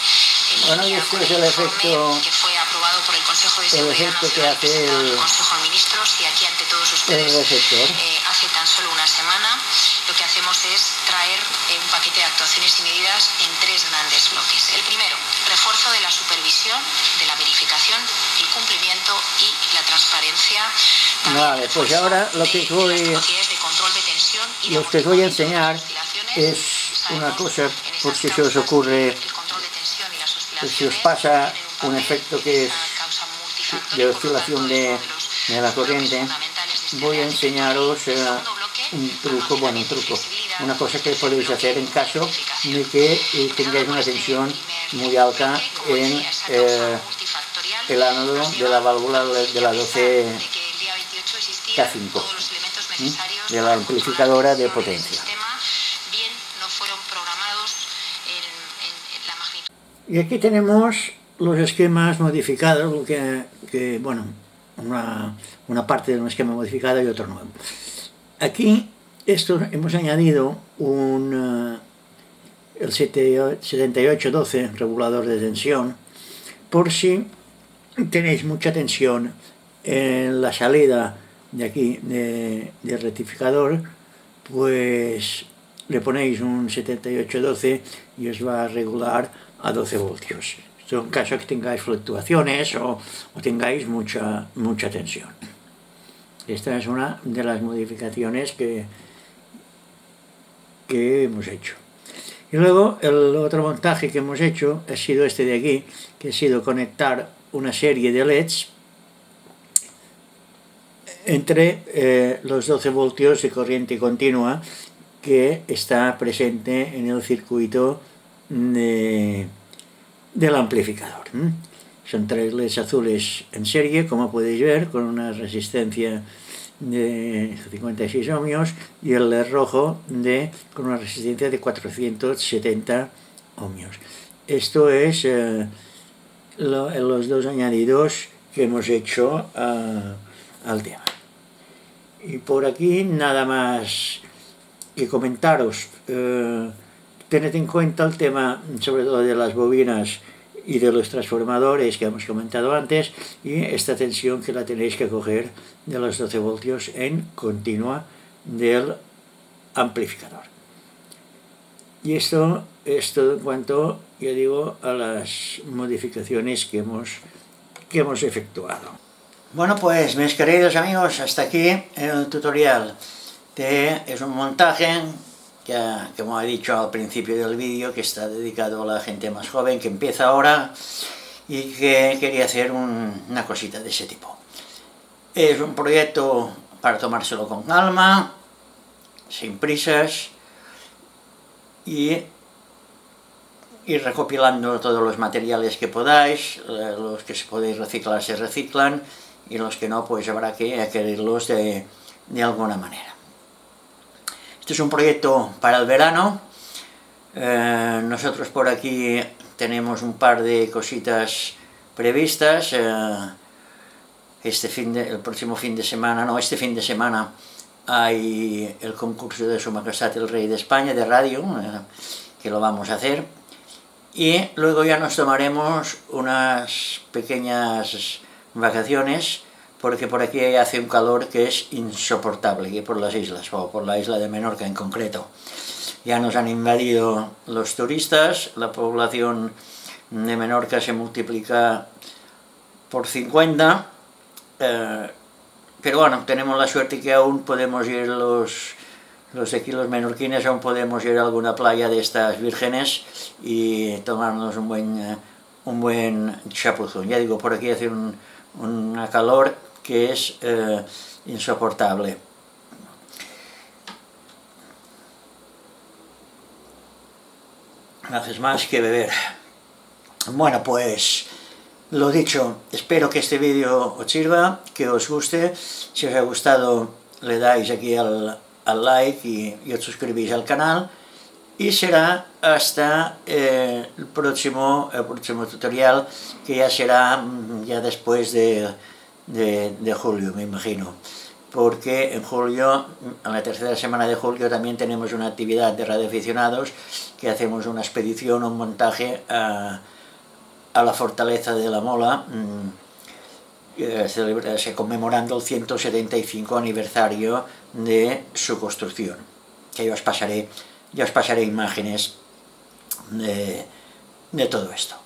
en línea con el informe que fue aprobado por el Consejo de Seguridad Nacional, presentado en el Consejo de Ministros y aquí ante todos ustedes hace tan solo una semana, lo que hacemos es traer un paquete de actuaciones y medidas en 3 grandes bloques. El primero, refuerzo de la supervisión, de la verificación, el cumplimiento y la transparencia. Vale, pues ahora lo que os voy a enseñar es una cosa, por si se os ocurre, si os pasa un efecto que es de oscilación de la corriente, voy a enseñaros un truco, una cosa que podéis hacer en caso de que tengáis una tensión muy alta en el ánodo de la válvula de la 12K5, de la amplificadora de potencia. Y aquí tenemos los esquemas modificados, lo que bueno, una parte de un esquema modificado y otro nuevo. Aquí hemos añadido el 7812 regulador de tensión, por si tenéis mucha tensión en la salida de aquí del rectificador, pues le ponéis un 7812 y os va a regular a 12 voltios. Esto en caso que tengáis fluctuaciones o tengáis mucha tensión. Esta es una de las modificaciones que hemos hecho. Y luego el otro montaje que hemos hecho ha sido este de aquí, que ha sido conectar una serie de LEDs entre los 12 voltios de corriente continua que está presente en el circuito del amplificador. Son 3 LEDs azules en serie, como podéis ver, con una resistencia de 56 ohmios y el LED rojo con una resistencia de 470 ohmios. Esto es los 2 añadidos que hemos hecho al tema. Y por aquí nada más que comentaros. Tened en cuenta el tema sobre todo de las bobinas y de los transformadores que hemos comentado antes, y esta tensión que la tenéis que coger de los 12 voltios en continua del amplificador. Y esto es todo en cuanto, ya digo, a las modificaciones que hemos efectuado. Bueno, pues mis queridos amigos, hasta aquí el tutorial. Es un montaje que, como he dicho al principio del vídeo, que está dedicado a la gente más joven que empieza ahora y que quería hacer una cosita de ese tipo. Es un proyecto para tomárselo con calma, sin prisas, y ir recopilando todos los materiales que podáis. Los que se podéis reciclar se reciclan y los que no, pues habrá que adquirirlos de alguna manera. Este es un proyecto para el verano. Nosotros por aquí tenemos un par de cositas previstas. el próximo fin de semana, no, este fin de semana hay el concurso de Su Majestad el Rey de España de radio, que lo vamos a hacer, y luego ya nos tomaremos unas pequeñas vacaciones, porque por aquí hace un calor que es insoportable, que por las islas, o por la isla de Menorca en concreto. Ya nos han invadido los turistas, la población de Menorca se multiplica por 50, pero bueno, tenemos la suerte que aún podemos ir, los de aquí, los menorquines, aún podemos ir a alguna playa de estas vírgenes y tomarnos un buen chapuzón. Ya digo, por aquí hace una calor que es insoportable. No haces más que beber. Bueno, pues lo dicho, espero que este vídeo os sirva, que os guste. Si os ha gustado, le dais aquí al like y os suscribís al canal. Y será hasta el próximo tutorial, que ya será ya después de julio, me imagino. Porque en julio, en la tercera semana de julio, también tenemos una actividad de radioaficionados, que hacemos una expedición, un montaje a la fortaleza de la Mola, conmemorando el 175 aniversario de su construcción, que ya os pasaré imágenes de todo esto.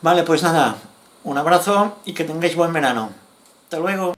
Vale, pues nada, un abrazo y que tengáis buen verano. Hasta luego.